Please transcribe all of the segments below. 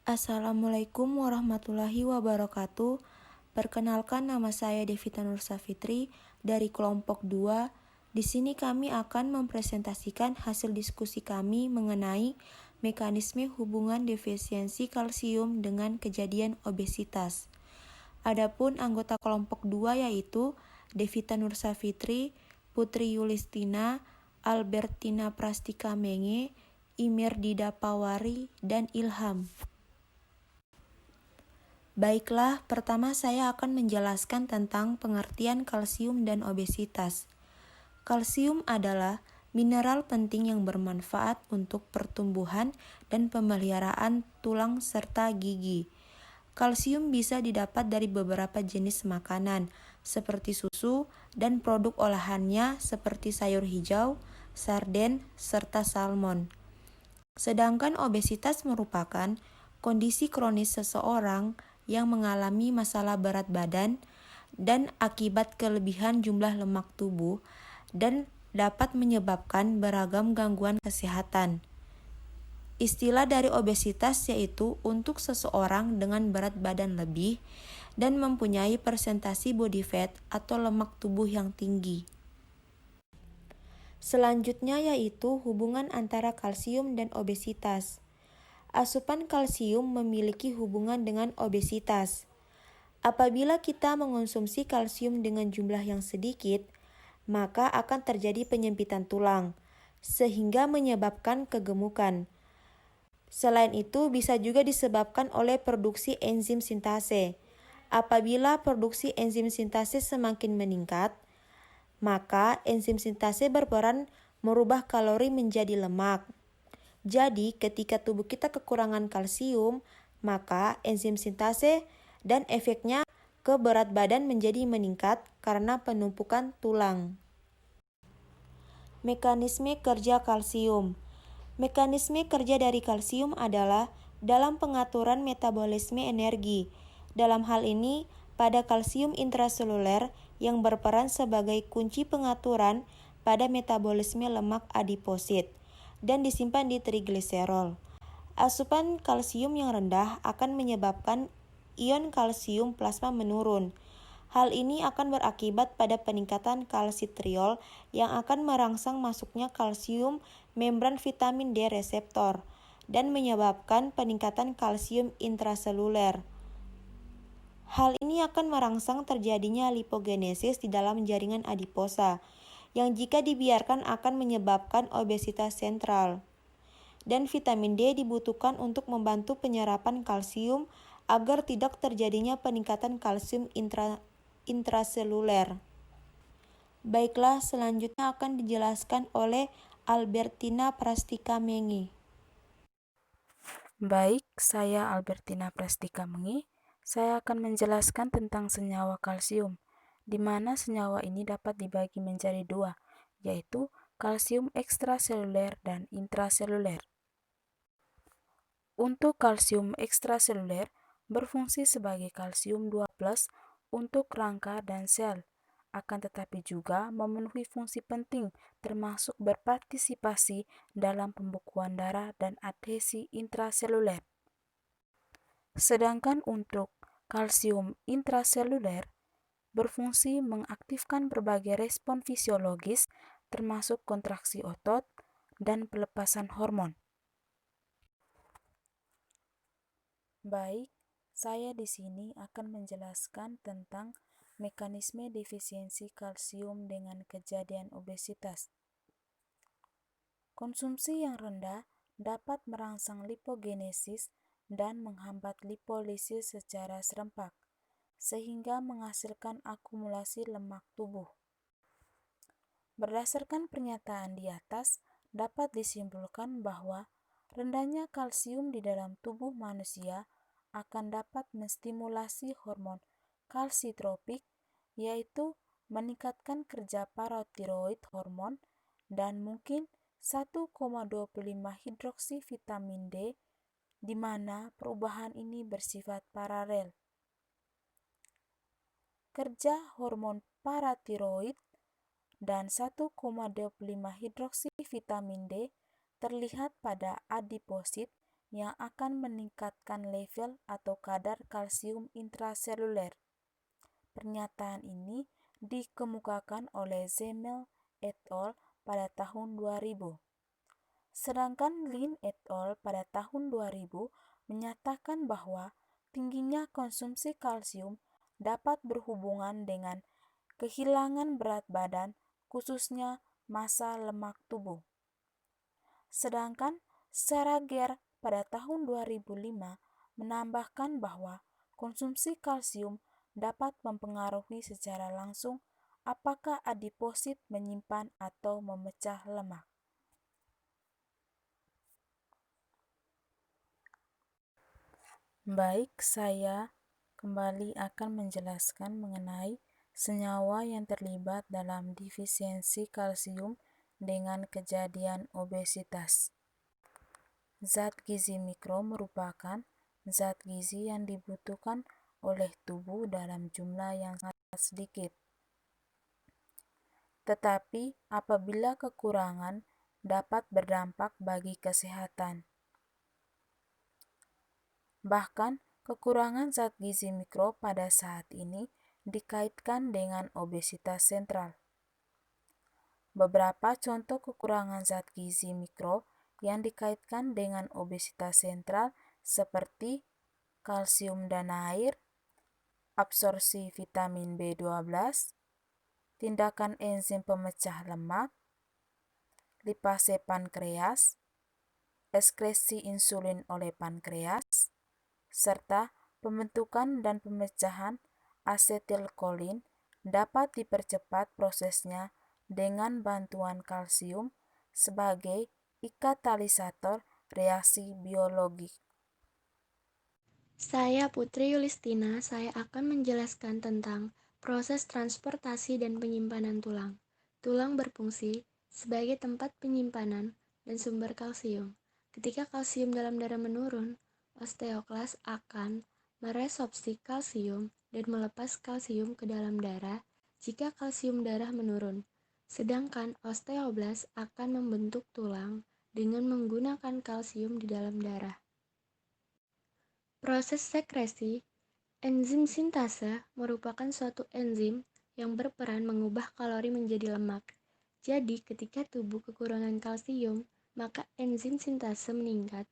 Assalamualaikum warahmatullahi wabarakatuh. Perkenalkan, nama saya Devita Nur Safitri dari kelompok 2. Di sini kami akan mempresentasikan hasil diskusi kami mengenai mekanisme hubungan defisiensi kalsium dengan kejadian obesitas. Adapun anggota kelompok 2 yaitu Devita Nur Safitri, Putri Yulistina, Albertina Prastika Menge, Imir Dida Pawari, dan Ilham. Baiklah, pertama saya akan menjelaskan tentang pengertian kalsium dan obesitas. Kalsium adalah mineral penting yang bermanfaat untuk pertumbuhan dan pemeliharaan tulang serta gigi. Kalsium bisa didapat dari beberapa jenis makanan, seperti susu dan produk olahannya seperti sayur hijau, sarden, serta salmon. Sedangkan obesitas merupakan kondisi kronis seseorang yang mengalami masalah berat badan dan akibat kelebihan jumlah lemak tubuh dan dapat menyebabkan beragam gangguan kesehatan. Istilah dari obesitas yaitu untuk seseorang dengan berat badan lebih dan mempunyai persentase body fat atau lemak tubuh yang tinggi. Selanjutnya yaitu hubungan antara kalsium dan obesitas. Asupan kalsium memiliki hubungan dengan obesitas. Apabila kita mengonsumsi kalsium dengan jumlah yang sedikit, maka akan terjadi penyempitan tulang, sehingga menyebabkan kegemukan. Selain itu, bisa juga disebabkan oleh produksi enzim sintase. Apabila produksi enzim sintase semakin meningkat, maka enzim sintase berperan merubah kalori menjadi lemak. Jadi, ketika tubuh kita kekurangan kalsium, maka enzim sintase dan efeknya ke berat badan menjadi meningkat karena penumpukan tulang. Mekanisme kerja kalsium. Mekanisme kerja dari kalsium adalah dalam pengaturan metabolisme energi. Dalam hal ini, pada kalsium intraseluler yang berperan sebagai kunci pengaturan pada metabolisme lemak adiposit dan disimpan di trigliserol. Asupan kalsium yang rendah akan menyebabkan ion kalsium plasma menurun. Hal ini akan berakibat pada peningkatan kalsitriol yang akan merangsang masuknya kalsium membran vitamin D reseptor dan menyebabkan peningkatan kalsium intraseluler. Hal ini akan merangsang terjadinya lipogenesis di dalam jaringan adiposa, yang jika dibiarkan akan menyebabkan obesitas sentral. Dan vitamin D dibutuhkan untuk membantu penyerapan kalsium agar tidak terjadinya peningkatan kalsium intraseluler. Baiklah, selanjutnya akan dijelaskan oleh Albertina Prastika Menge. Baik, saya Albertina Prastika Menge. Saya akan menjelaskan tentang senyawa kalsium, di mana senyawa ini dapat dibagi menjadi dua, yaitu kalsium ekstraseluler dan intraseluler. Untuk kalsium ekstraseluler berfungsi sebagai kalsium 2+ untuk rangka dan sel, akan tetapi juga memenuhi fungsi penting termasuk berpartisipasi dalam pembekuan darah dan adhesi intraseluler. Sedangkan untuk kalsium intraseluler berfungsi mengaktifkan berbagai respon fisiologis termasuk kontraksi otot dan pelepasan hormon. Baik, saya di sini akan menjelaskan tentang mekanisme defisiensi kalsium dengan kejadian obesitas. Konsumsi yang rendah dapat merangsang lipogenesis dan menghambat lipolisis secara serempak, sehingga menghasilkan akumulasi lemak tubuh. Berdasarkan pernyataan di atas, dapat disimpulkan bahwa rendahnya kalsium di dalam tubuh manusia akan dapat menstimulasi hormon kalsitropik, yaitu meningkatkan kerja paratiroid hormon dan mungkin 1,25 hidroksi vitamin D, di mana perubahan ini bersifat paralel. Kerja hormon paratiroid dan 1,25 hidroksi vitamin D terlihat pada adiposit yang akan meningkatkan level atau kadar kalsium intraseluler. Pernyataan ini dikemukakan oleh Zemel et al. Pada tahun 2000. Sedangkan Lin et al. Pada tahun 2000 menyatakan bahwa tingginya konsumsi kalsium dapat berhubungan dengan kehilangan berat badan, khususnya massa lemak tubuh. Sedangkan Sarager pada tahun 2005 menambahkan bahwa konsumsi kalsium dapat mempengaruhi secara langsung apakah adiposit menyimpan atau memecah lemak. Baik, saya kembali akan menjelaskan mengenai senyawa yang terlibat dalam defisiensi kalsium dengan kejadian obesitas. Zat gizi mikro merupakan zat gizi yang dibutuhkan oleh tubuh dalam jumlah yang sangat sedikit. Tetapi apabila kekurangan dapat berdampak bagi kesehatan. Bahkan, kekurangan zat gizi mikro pada saat ini dikaitkan dengan obesitas sentral. Beberapa contoh kekurangan zat gizi mikro yang dikaitkan dengan obesitas sentral seperti kalsium dan air, absorpsi vitamin B12, tindakan enzim pemecah lemak, lipase pankreas, ekskresi insulin oleh pankreas, serta pembentukan dan pemecahan asetilkolin dapat dipercepat prosesnya dengan bantuan kalsium sebagai katalisator reaksi biologik. Saya Putri Yulistina, saya akan menjelaskan tentang proses transportasi dan penyimpanan tulang. Tulang berfungsi sebagai tempat penyimpanan dan sumber kalsium. Ketika kalsium dalam darah menurun, osteoklas akan meresorpsi kalsium dan melepas kalsium ke dalam darah jika kalsium darah menurun. Sedangkan osteoblas akan membentuk tulang dengan menggunakan kalsium di dalam darah. Proses sekresi, enzim sintase merupakan suatu enzim yang berperan mengubah kalori menjadi lemak. Jadi, ketika tubuh kekurangan kalsium, maka enzim sintase meningkat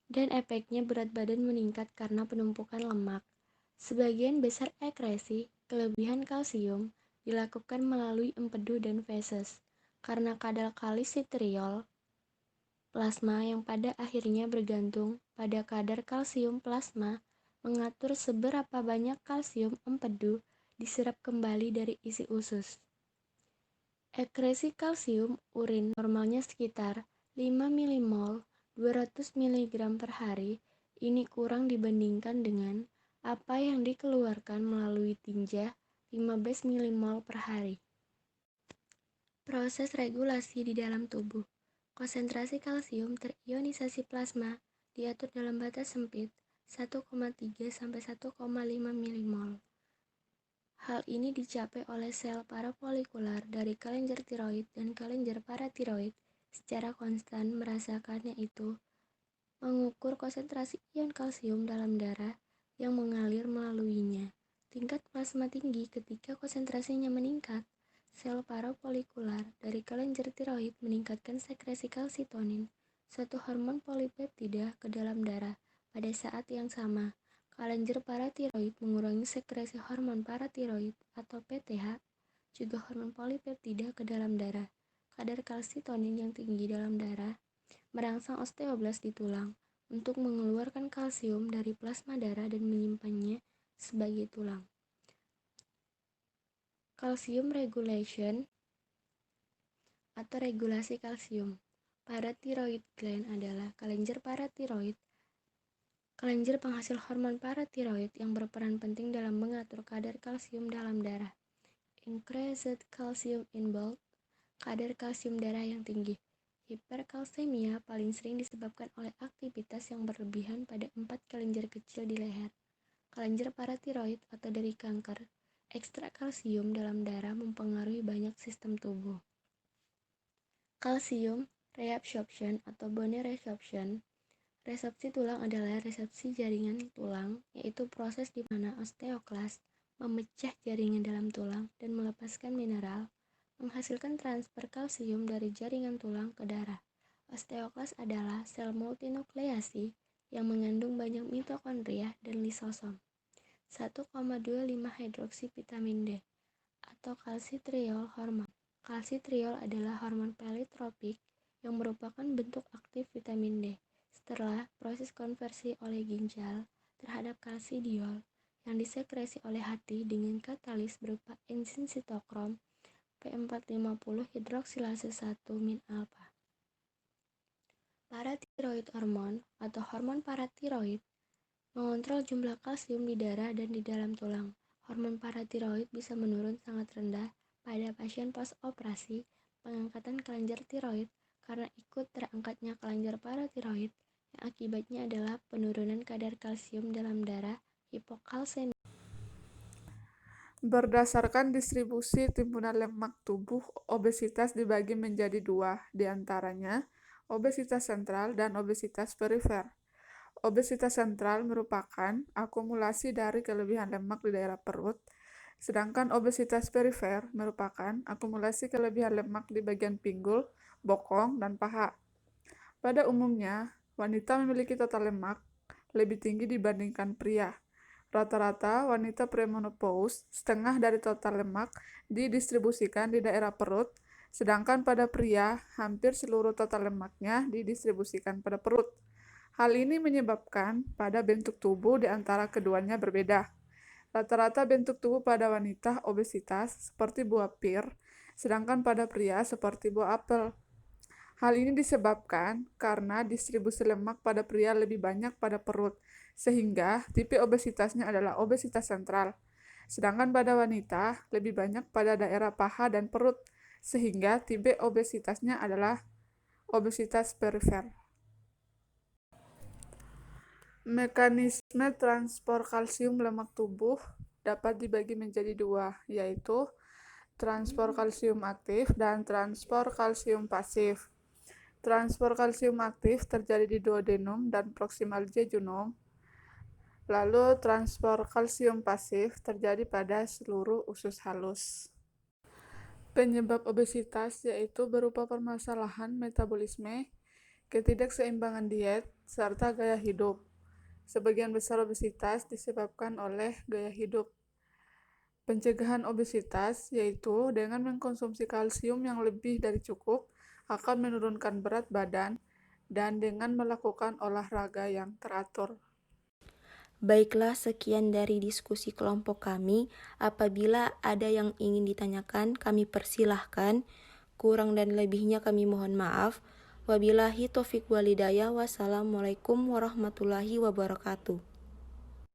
dan efeknya berat badan meningkat karena penumpukan lemak. Sebagian besar ekresi, kelebihan kalsium, dilakukan melalui empedu dan feses. Karena kadar kalsitriol plasma yang pada akhirnya bergantung pada kadar kalsium plasma mengatur seberapa banyak kalsium empedu diserap kembali dari isi usus. Ekresi kalsium urin normalnya sekitar 5 milimol 200 mg per hari. Ini kurang dibandingkan dengan apa yang dikeluarkan melalui tinja 15 milimol per hari. Proses regulasi di dalam tubuh. Konsentrasi kalsium terionisasi plasma diatur dalam batas sempit 1,3 sampai 1,5 milimol. Hal ini dicapai oleh sel parafolikular dari kelenjar tiroid dan kelenjar paratiroid secara konstan merasakannya itu mengukur konsentrasi ion kalsium dalam darah yang mengalir melaluinya. Tingkat plasma tinggi ketika konsentrasinya meningkat. Sel parafolikular dari kelenjar tiroid meningkatkan sekresi kalsitonin, suatu hormon polipeptida ke dalam darah. Pada saat yang sama, kelenjar paratiroid mengurangi sekresi hormon paratiroid atau PTH, juga hormon polipeptida ke dalam darah. Kadar kalsitonin yang tinggi dalam darah merangsang osteoblas di tulang untuk mengeluarkan kalsium dari plasma darah dan menyimpannya sebagai tulang. Calcium regulation atau regulasi kalsium. Parathyroid gland adalah kelenjar paratiroid, kelenjar penghasil hormon paratiroid yang berperan penting dalam mengatur kadar kalsium dalam darah. Increased calcium in blood, kadar kalsium darah yang tinggi. Hiperkalsemia paling sering disebabkan oleh aktivitas yang berlebihan pada 4 kelenjar kecil di leher. Kelenjar paratiroid atau dari kanker. Ekstrak kalsium dalam darah mempengaruhi banyak sistem tubuh. Kalsium reabsorption atau bone resorption. Resepsi tulang adalah resepsi jaringan tulang, yaitu proses di mana osteoklas memecah jaringan dalam tulang dan melepaskan mineral, menghasilkan transfer kalsium dari jaringan tulang ke darah. Osteoklas adalah sel multinukleasi yang mengandung banyak mitokondria dan lisosom. 1,25 hidroksi vitamin D atau kalsitriol hormon. Kalsitriol adalah hormon pelitropik yang merupakan bentuk aktif vitamin D setelah proses konversi oleh ginjal terhadap kalsidiol yang disekresi oleh hati dengan katalis berupa enzim sitokrom P450 hidroksilase 1-min-alpha. Paratiroid hormon atau hormon paratiroid mengontrol jumlah kalsium di darah dan di dalam tulang. Hormon paratiroid bisa menurun sangat rendah pada pasien post-operasi pengangkatan kelenjar tiroid karena ikut terangkatnya kelenjar paratiroid yang akibatnya adalah penurunan kadar kalsium dalam darah hipokalsemia. Berdasarkan distribusi timbunan lemak tubuh, obesitas dibagi menjadi dua, diantaranya obesitas sentral dan obesitas perifer. Obesitas sentral merupakan akumulasi dari kelebihan lemak di daerah perut, sedangkan obesitas perifer merupakan akumulasi kelebihan lemak di bagian pinggul, bokong, dan paha. Pada umumnya, wanita memiliki total lemak lebih tinggi dibandingkan pria. Rata-rata wanita premenopause, setengah dari total lemak didistribusikan di daerah perut, sedangkan pada pria, hampir seluruh total lemaknya didistribusikan pada perut. Hal ini menyebabkan pada bentuk tubuh di antara keduanya berbeda. Rata-rata bentuk tubuh pada wanita obesitas seperti buah pir, sedangkan pada pria seperti buah apel. Hal ini disebabkan karena distribusi lemak pada pria lebih banyak pada perut, sehingga tipe obesitasnya adalah obesitas sentral. Sedangkan pada wanita lebih banyak pada daerah paha dan perut, sehingga tipe obesitasnya adalah obesitas perifer. Mekanisme transport kalsium lemak tubuh dapat dibagi menjadi dua, yaitu transport kalsium aktif dan transport kalsium pasif. Transport kalsium aktif terjadi di duodenum dan proximal jejunum, lalu transport kalsium pasif terjadi pada seluruh usus halus. Penyebab obesitas yaitu berupa permasalahan metabolisme, ketidakseimbangan diet, serta gaya hidup. Sebagian besar obesitas disebabkan oleh gaya hidup. Pencegahan obesitas yaitu dengan mengkonsumsi kalsium yang lebih dari cukup, akan menurunkan berat badan, dan dengan melakukan olahraga yang teratur. Baiklah, sekian dari diskusi kelompok kami. Apabila ada yang ingin ditanyakan, kami persilahkan. Kurang dan lebihnya kami mohon maaf. Wabillahi taufiq walhidayah. Wassalamualaikum warahmatullahi wabarakatuh.